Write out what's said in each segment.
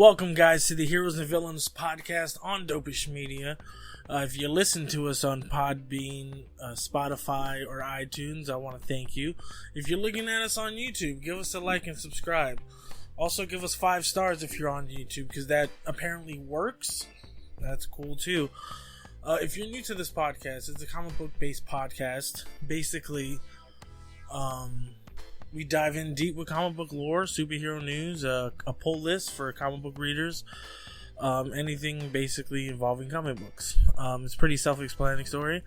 Welcome, guys, to the Heroes and Villains podcast on Dopish Media. If you listen to us on Podbean, Spotify, or iTunes, I want to thank you. If you're looking at us on YouTube, give us a like and subscribe. Also, give us 5 stars if you're on YouTube, because that apparently works. That's cool, too. If you're new to this podcast, it's a comic book-based podcast. Basically, we dive in deep with comic book lore, superhero news, a pull list for comic book readers, anything basically involving comic books. It's pretty self-explanatory.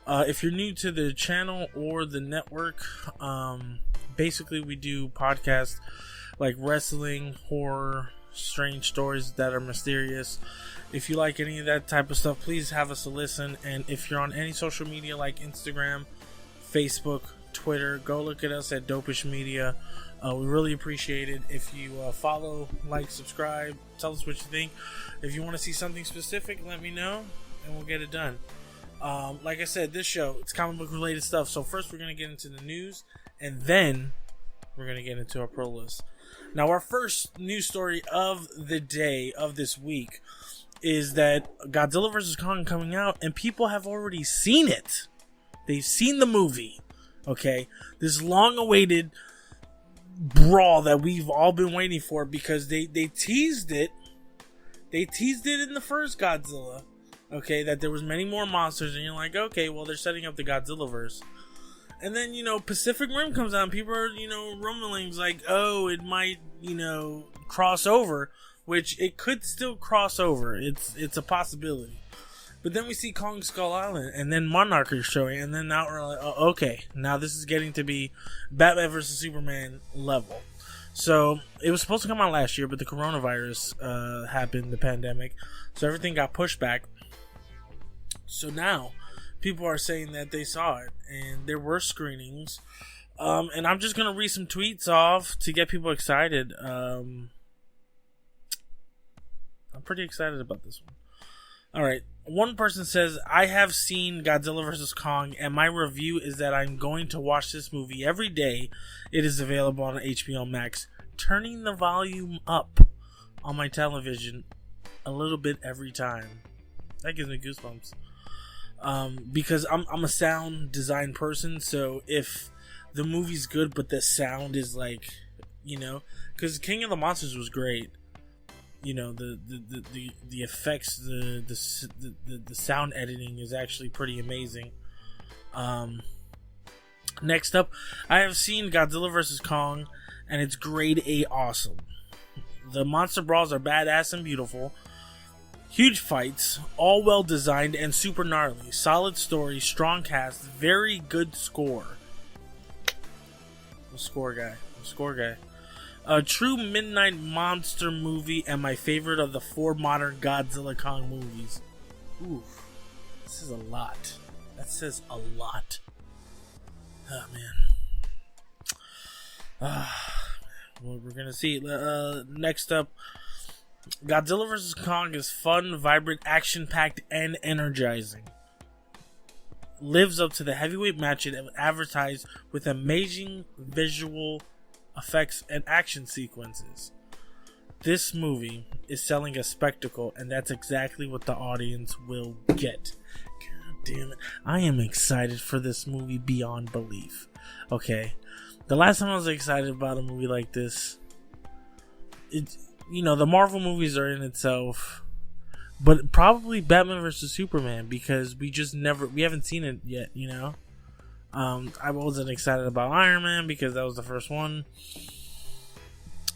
If you're new to the channel or the network, basically we do podcasts like wrestling, horror, strange stories that are mysterious. If you like any of that type of stuff, please have us a listen. And if you're on any social media like Instagram, Facebook, Twitter, go look at us at Dopish Media. We really appreciate it if you follow, like, subscribe, tell us what you think. If you want to see something specific, let me know and we'll get it done. Like I said, this show, it's comic book related stuff. So first we're going to get into the news, and then we're going to get into our pro list. Now, our first news story of the day, of this week, is that Godzilla vs. Kong coming out, and people have already seen it. They've seen the movie. Okay, this long-awaited brawl that we've all been waiting for, because they teased it. They teased it in the first Godzilla. Okay, that there was many more monsters, and you're like, okay, well, they're setting up the Godzillaverse. And then, Pacific Rim comes out, and people are, rumblings like, oh, it might, cross over, which it could still cross over. It's a possibility. But then we see Kong Skull Island, and then Monarch is showing, and then now we're like, oh, okay, now this is getting to be Batman vs. Superman level. So, it was supposed to come out last year, but the coronavirus happened, the pandemic, so everything got pushed back. So now, people are saying that they saw it, and there were screenings, and I'm just going to read some tweets off to get people excited. I'm pretty excited about this one. Alright, one person says, I have seen Godzilla vs. Kong, and my review is that I'm going to watch this movie every day it is available on HBO Max, turning the volume up on my television a little bit every time. That gives me goosebumps. Because I'm a sound design person, so if the movie's good but the sound is like, because King of the Monsters was great. The effects, the sound editing is actually pretty amazing. Next up, I have seen Godzilla vs. Kong, and it's grade A awesome. The monster brawls are badass and beautiful. Huge fights, all well designed and super gnarly. Solid story, strong cast, very good score. I'm a score guy. A true midnight monster movie, and my favorite of the 4 modern Godzilla Kong movies. Ooh, this is a lot. That says a lot. Oh, man. Well, we're gonna see. Next up, Godzilla vs. Kong is fun, vibrant, action-packed, and energizing. Lives up to the heavyweight match it advertised with amazing visual effects and action sequences. This movie is selling a spectacle, and that's exactly what the audience will get. God damn it. I am excited for this movie beyond belief. Okay. The last time I was excited about a movie like this, the Marvel movies are in itself, but probably Batman vs. Superman, because we haven't seen it yet, I wasn't excited about Iron Man because that was the first one.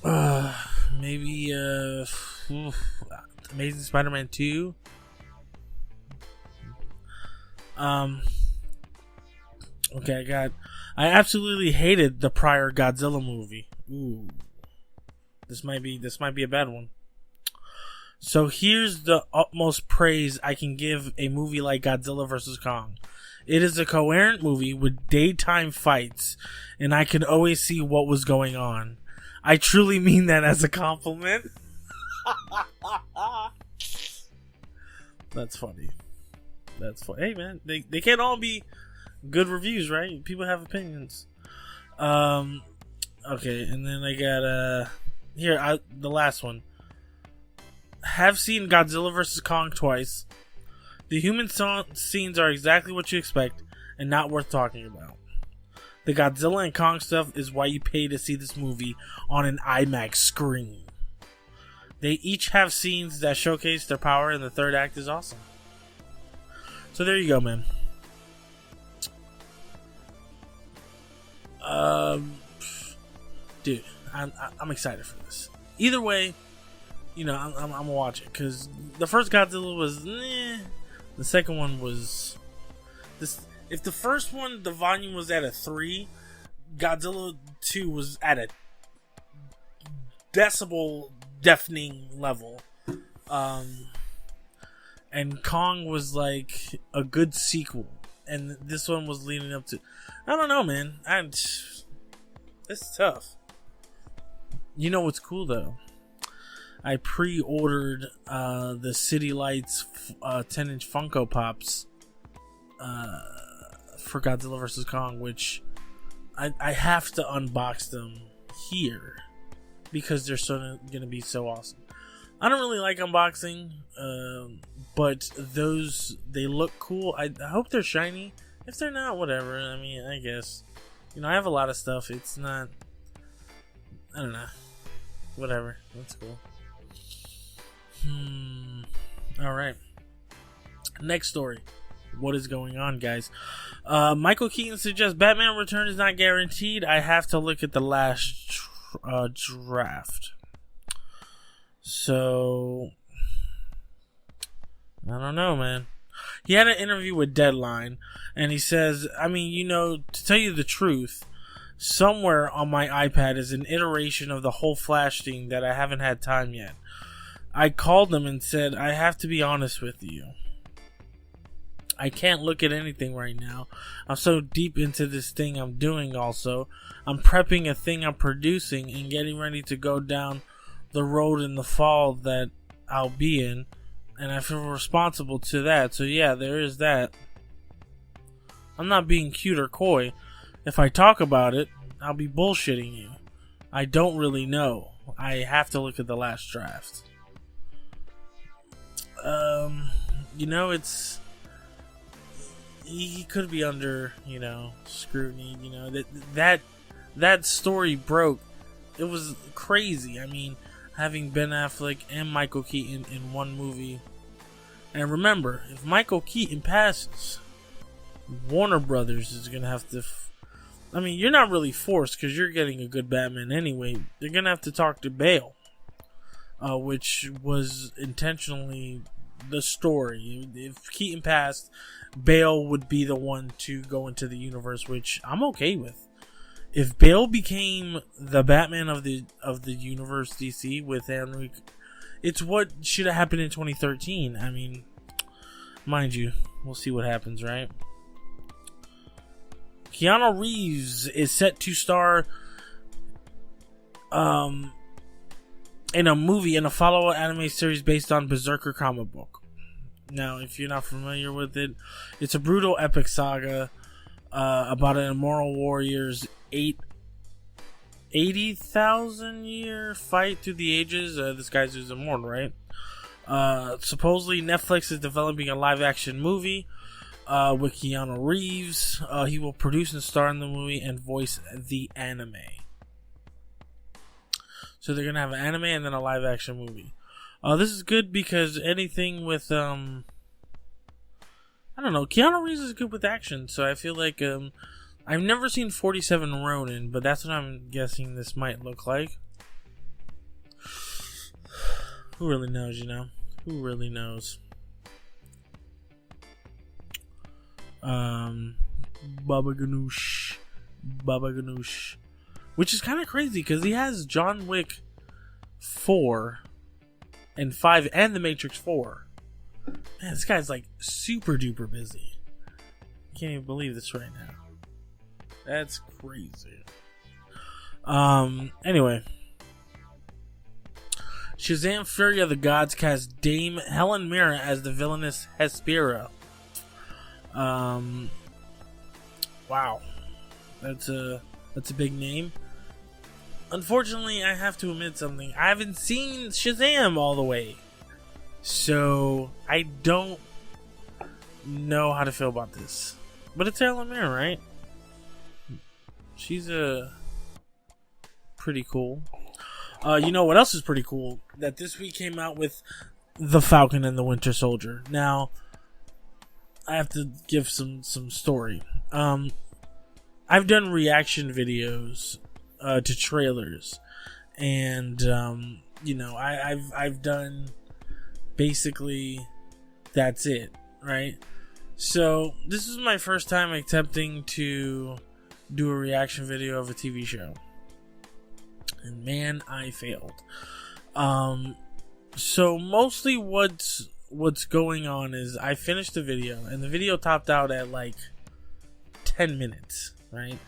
Maybe Amazing Spider-Man 2. Okay, I absolutely hated the prior Godzilla movie. Ooh. This might be a bad one. So here's the utmost praise I can give a movie like Godzilla vs. Kong. It is a coherent movie with daytime fights, and I could always see what was going on. I truly mean that as a compliment. That's funny. Hey, man, they can't all be good reviews, right? People have opinions. Okay, and then I got the last one. have seen Godzilla vs. Kong twice. The human scenes are exactly what you expect and not worth talking about. The Godzilla and Kong stuff is why you pay to see this movie on an IMAX screen. They each have scenes that showcase their power, and the third act is awesome. So there you go, man. Dude, I'm excited for this. Either way, you know, I'm gonna watch it because the first Godzilla was, the second one was this. If the first one, the volume was at a 3, Godzilla 2 was at a decibel deafening level, and Kong was like a good sequel, and this one was leading up to. I don't know, man. It's tough. You know what's cool though? I pre-ordered the City Lights 10-inch Funko Pops for Godzilla vs. Kong, which I have to unbox them here because they're going to be so awesome. I don't really like unboxing, but they look cool. I hope they're shiny. If they're not, whatever. I mean, I guess. You know, I have a lot of stuff. It's not... I don't know. Whatever. That's cool. Alright. Next story. What is going on, guys? Michael Keaton suggests Batman Return is not guaranteed. I have to look at the last draft. So... I don't know, man. He had an interview with Deadline, and he says, I mean, you know, to tell you the truth, somewhere on my iPad is an iteration of the whole Flash thing that I haven't had time yet. I called him and said, I have to be honest with you. I can't look at anything right now. I'm so deep into this thing I'm doing also. I'm prepping a thing I'm producing and getting ready to go down the road in the fall that I'll be in. And I feel responsible to that. So yeah, there is that. I'm not being cute or coy. If I talk about it, I'll be bullshitting you. I don't really know. I have to look at the last draft. You know, it's... He could be under, you know, scrutiny. You know, that story broke. It was crazy. I mean... having Ben Affleck and Michael Keaton in one movie. And remember, if Michael Keaton passes, Warner Brothers is going to have to... I mean, you're not really forced because you're getting a good Batman anyway. They're going to have to talk to Bale, which was intentionally the story. If Keaton passed, Bale would be the one to go into the universe, which I'm okay with. If Bale became the Batman of the universe DC with Henry, it's what should have happened in 2013. I mean, mind you, we'll see what happens, right? Keanu Reeves is set to star in a movie in a follow-up anime series based on Berserker comic book. Now, if you're not familiar with it, it's a brutal epic saga about an immortal warrior's 80,000 year fight through the ages. This guy's who's immortal, right? Supposedly Netflix is developing a live action movie with Keanu Reeves. He will produce and star in the movie and voice the anime. So they're gonna have an anime and then a live action movie. This is good because anything with I don't know, Keanu Reeves is good with action, so I feel like I've never seen 47 Ronin, but that's what I'm guessing this might look like. Who really knows, you know? Who really knows? Baba Ganoush. Which is kind of crazy, because he has John Wick 4 and 5 and The Matrix 4. Man, this guy's like super duper busy. I can't even believe this right now. That's crazy. Anyway. Shazam! Fury of the Gods cast Dame Helen Mirren as the villainous Hespera. Wow. That's a big name. Unfortunately, I have to admit something. I haven't seen Shazam all the way. So I don't know how to feel about this, but it's Ellen Mirren, right? She's pretty cool. You know what else is pretty cool? That this week came out with The Falcon and the Winter Soldier. Now, I have to give some story. I've done reaction videos to trailers, and you know, I've done basically that's it, right? So this is my first time attempting to do a reaction video of a TV show, and man, I failed. So mostly what's going on is I finished the video, and the video topped out at like 10 minutes, right?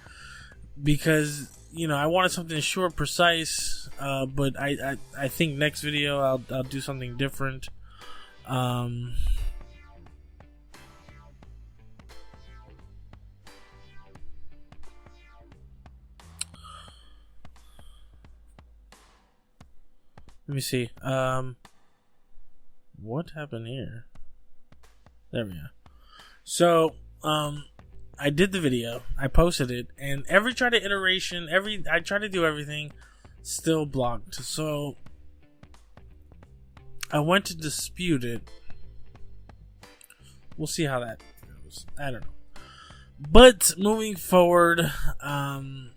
Because, you know, I wanted something short, precise, but I think next video I'll do something different. Let me see. What happened here? There we go. So, I did the video. I posted it, and I tried to do everything, still blocked. So, I went to dispute it. We'll see how that goes. I don't know. But moving forward,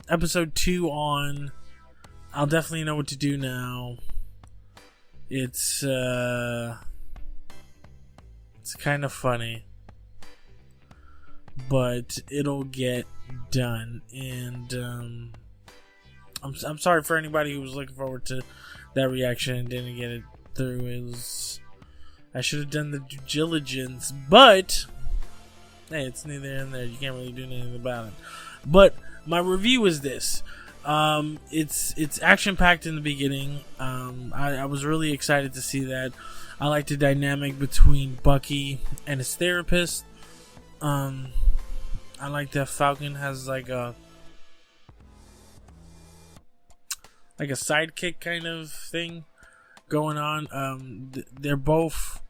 episode 2 on, I'll definitely know what to do now. It's kind of funny, but it'll get done. And I'm sorry for anybody who was looking forward to that reaction and didn't get it through. I should have done the due diligence, but hey, it's neither in there. You can't really do anything about it. But my review is this. It's action packed in the beginning. I was really excited to see that. I like the dynamic between Bucky and his therapist. I like that Falcon has like a sidekick kind of thing going on. They're both,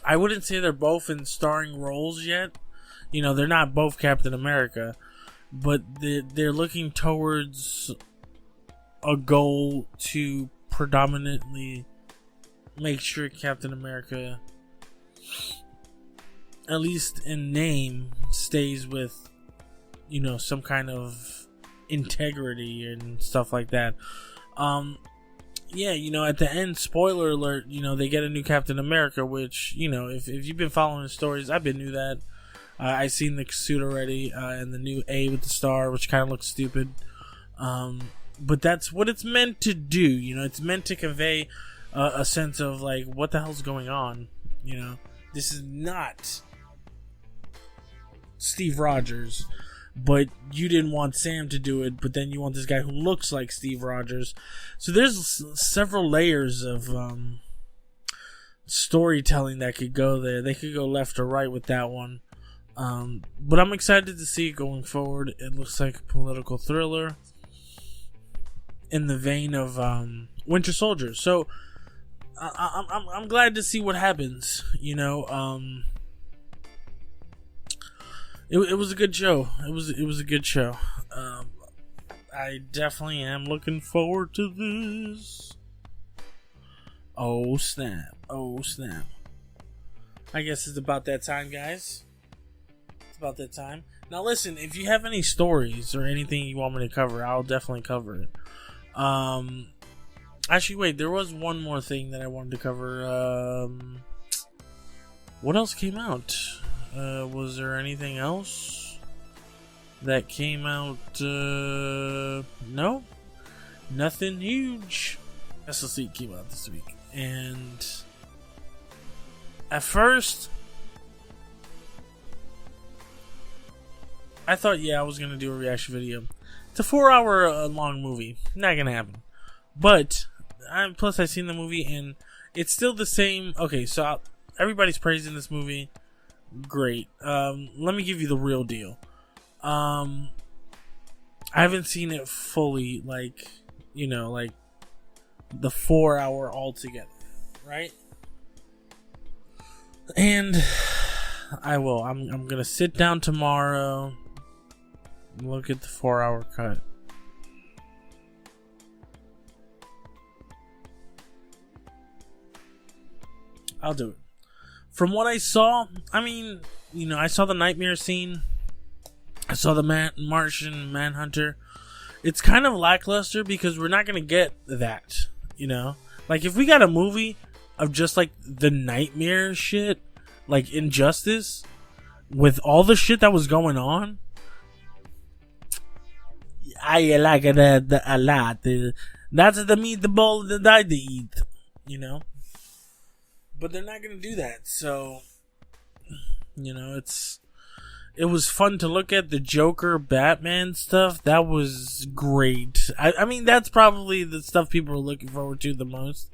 I wouldn't say they're both in starring roles yet. You know, they're not both Captain America, but they're looking towards a goal to predominantly make sure Captain America, at least in name, stays with, you know, some kind of integrity and stuff like that. Yeah, you know, at the end, spoiler alert, you know, they get a new Captain America, which, you know, if you've been following the stories, I've been knew that. I seen the suit already, and the new A with the star, which kind of looks stupid. But that's what it's meant to do. You know, it's meant to convey a sense of like, what the hell's going on? You know, this is not Steve Rogers, but you didn't want Sam to do it, but then you want this guy who looks like Steve Rogers. So there's several layers of storytelling that could go there. They could go left or right with that one. But I'm excited to see it going forward. It looks like a political thriller in the vein of Winter Soldier. So I'm glad to see what happens. You know, it was a good show. It was a good show. I definitely am looking forward to this. Oh snap! Oh snap! I guess it's about that time, guys. About that time. Now listen, if you have any stories or anything you want me to cover, I'll definitely cover it. Actually, wait, there was one more thing that I wanted to cover. What else came out? Was there anything else that came out? No, nothing huge. Justice League came out this week, and at first I thought, I was gonna do a reaction video. It's a 4-hour long movie. Not gonna happen. But plus I've seen the movie and it's still the same. Okay, so everybody's praising this movie. Great. Let me give you the real deal. I haven't seen it fully, like, you know, like the 4 hour altogether. right? And I will. I'm gonna sit down tomorrow, look at the 4-hour cut. I'll do it. From what I saw, I mean, I saw the nightmare scene. I saw the Martian Manhunter. It's kind of lackluster because we're not gonna get that, Like, if we got a movie of just, like, the nightmare shit, like Injustice, with all the shit that was going on, I like it a lot. That's the meatball that I eat, But they're not gonna do that, so, it was fun to look at the Joker Batman stuff. That was great. I mean, that's probably the stuff people are looking forward to the most.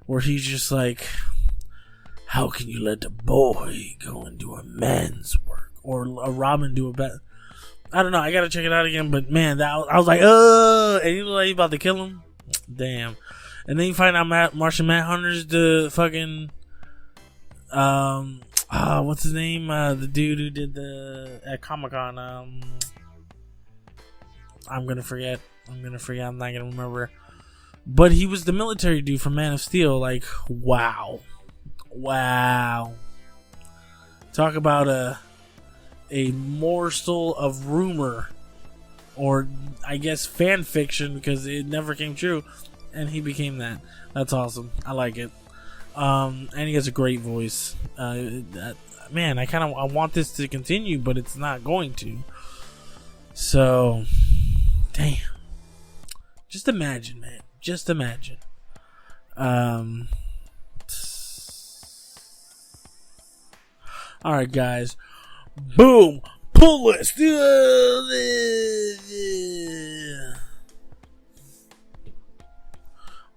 Where he's just like, how can you let a boy go and do a man's work? Or a Robin do a bat. I don't know. I gotta check it out again. But man, I was like, and he was like, about to kill him. Damn. And then you find out Martian Manhunter's the fucking, what's his name? The dude who did at Comic-Con. I'm gonna forget. I'm not gonna remember. But he was the military dude from Man of Steel. Like, wow. Talk about a morsel of rumor, or I guess fan fiction, because it never came true, and he became that. That's awesome. I like it. And he has a great voice. Man, I want this to continue, but it's not going to. So, damn. Just imagine, man. Just imagine. Alright, guys. Boom! Pull list!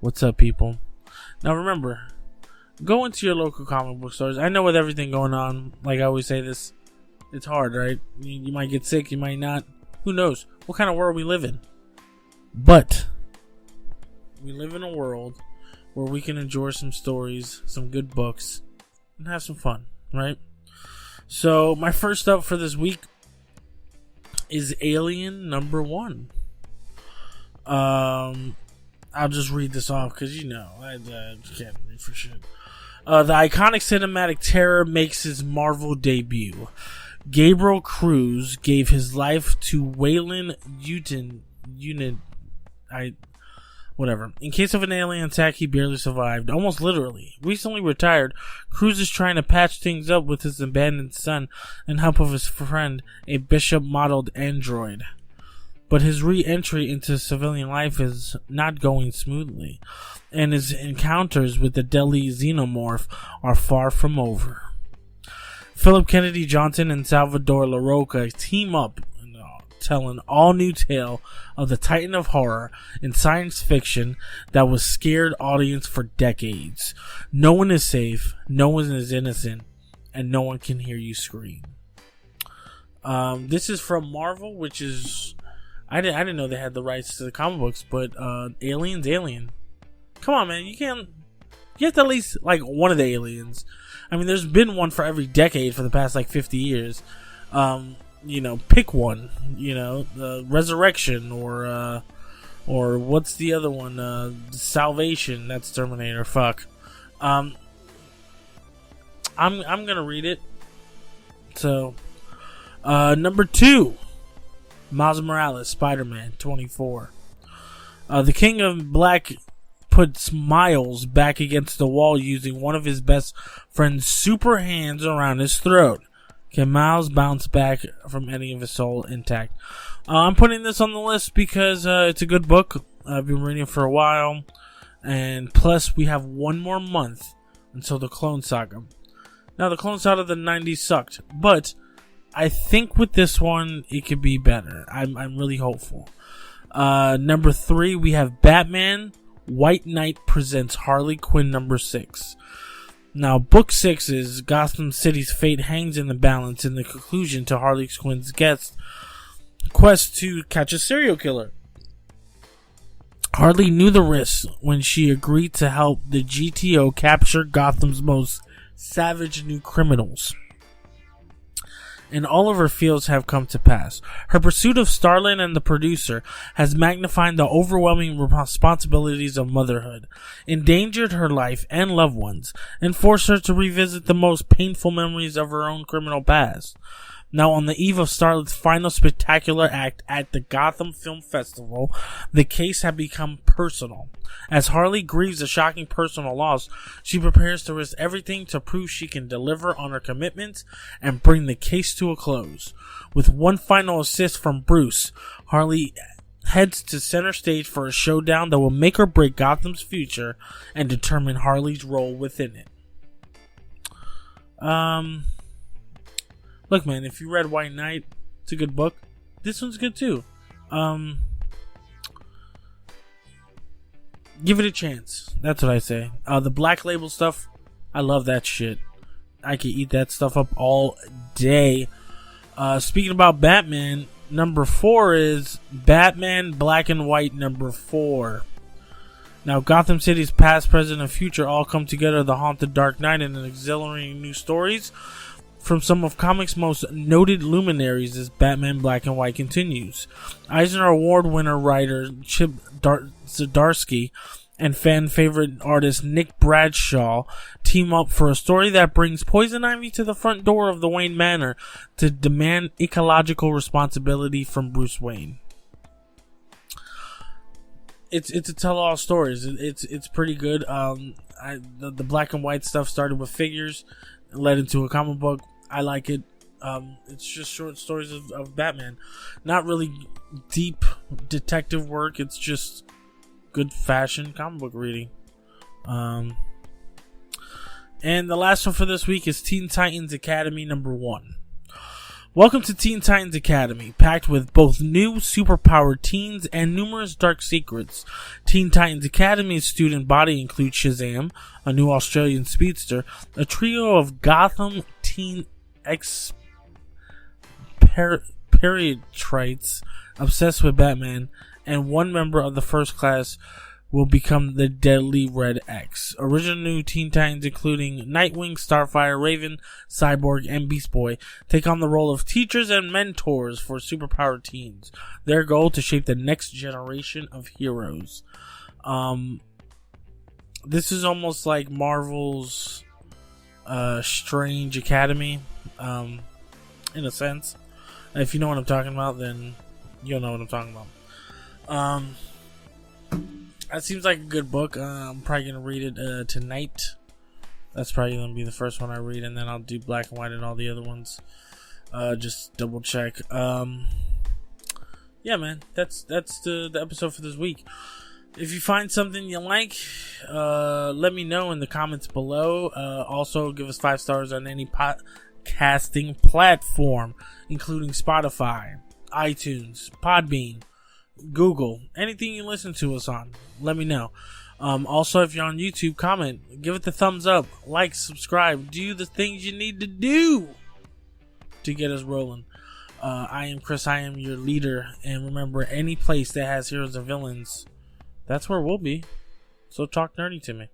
What's up, people? Now remember, go into your local comic book stores. I know with everything going on, like I always say this, it's hard, right? You might get sick, you might not. Who knows? What kind of world we live in? But we live in a world where we can enjoy some stories, some good books, and have some fun, right? So my first up for this week is Alien #1. I'll just read this off because I can't read for shit. The iconic cinematic terror makes his Marvel debut. Gabriel Cruz gave his life to Wayland Yutani. In case of an alien attack, he barely survived. Almost literally. Recently retired, Cruz is trying to patch things up with his abandoned son and help of his friend, a Bishop-modeled android. But his re-entry into civilian life is not going smoothly, and his encounters with the deadly xenomorph are far from over. Philip Kennedy Johnson and Salvador LaRocca team up tell an all-new tale of the titan of horror in science fiction that was scared audience for decades. No one is safe, no one is innocent, and no one can hear you scream. This is from Marvel, which is... I didn't know they had the rights to the comic books, but Alien's Alien. Come on, man, you have to at least like one of the aliens. I mean, there's been one for every decade for the past like 50 years. Pick one. Resurrection or what's the other one? Salvation. That's Terminator. Fuck. I'm gonna read it. So, number 2, Miles Morales, Spider-Man 24. The King of Black puts Miles back against the wall using one of his best friend's super hands around his throat. Can Miles bounce back from any of his soul intact? I'm putting this on the list because it's a good book. I've been reading it for a while. And plus, we have one more month until the Clone Saga. Now, the Clone Saga of the 90s sucked. But I think with this one, it could be better. I'm really hopeful. Number 3, we have Batman White Knight presents Harley Quinn #6. Now, book 6 is Gotham City's fate hangs in the balance in the conclusion to Harley Quinn's quest to catch a serial killer. Harley knew the risks when she agreed to help the GTO capture Gotham's most savage new criminals. And all of her fears have come to pass. Her pursuit of Starlin and the producer has magnified the overwhelming responsibilities of motherhood, endangered her life and loved ones, and forced her to revisit the most painful memories of her own criminal past. Now, on the eve of Starlet's final spectacular act at the Gotham Film Festival, the case had become personal. As Harley grieves a shocking personal loss, she prepares to risk everything to prove she can deliver on her commitments and bring the case to a close. With one final assist from Bruce, Harley heads to center stage for a showdown that will make or break Gotham's future and determine Harley's role within it. Look, man, if you read White Knight, it's a good book. This one's good too. Give it a chance. That's what I say. The Black Label stuff, I love that shit. I could eat that stuff up all day. Speaking about Batman, number 4 is Batman Black and White number 4. Now, Gotham City's past, present, and future all come together to haunt the Dark Knight in an exhilarating new stories from some of comics' most noted luminaries as Batman Black and White continues. Eisner Award winner writer Chip Zdarsky and fan favorite artist Nick Bradshaw team up for a story that brings Poison Ivy to the front door of the Wayne Manor to demand ecological responsibility from Bruce Wayne. It's a tell-all stories. It's pretty good. The Black and White stuff started with figures, led into a comic book. I like it. It's just short stories of Batman. Not really deep detective work. It's just good fashion comic book reading. And the last one for this week is Teen Titans Academy number 1. Welcome to Teen Titans Academy, packed with both new superpowered teens and numerous dark secrets. Teen Titans Academy's student body includes Shazam, a new Australian speedster, a trio of Gotham teen peritrites obsessed with Batman, and one member of the First Class will become the Deadly Red X. Original new Teen Titans, including Nightwing, Starfire, Raven, Cyborg, and Beast Boy, take on the role of teachers and mentors for superpowered teens. Their goal to shape the next generation of heroes. This is almost like Marvel's Strange Academy, in a sense. If you know what I'm talking about, then you'll know what I'm talking about. That seems like a good book. I'm probably going to read it tonight. That's probably going to be the first one I read, and then I'll do Black and White and all the other ones. Just double check. Yeah, man, that's the episode for this week. If you find something you like, let me know in the comments below. Also, give us 5 stars on any podcasting platform, including Spotify, iTunes, Podbean, Google, anything you listen to us on. Let me know. Also, if you're on YouTube, comment, give it the thumbs up, like, subscribe, do the things you need to do to get us rolling. I am Chris, I am your leader, and remember, any place that has heroes and villains, that's where we'll be. So talk nerdy to me.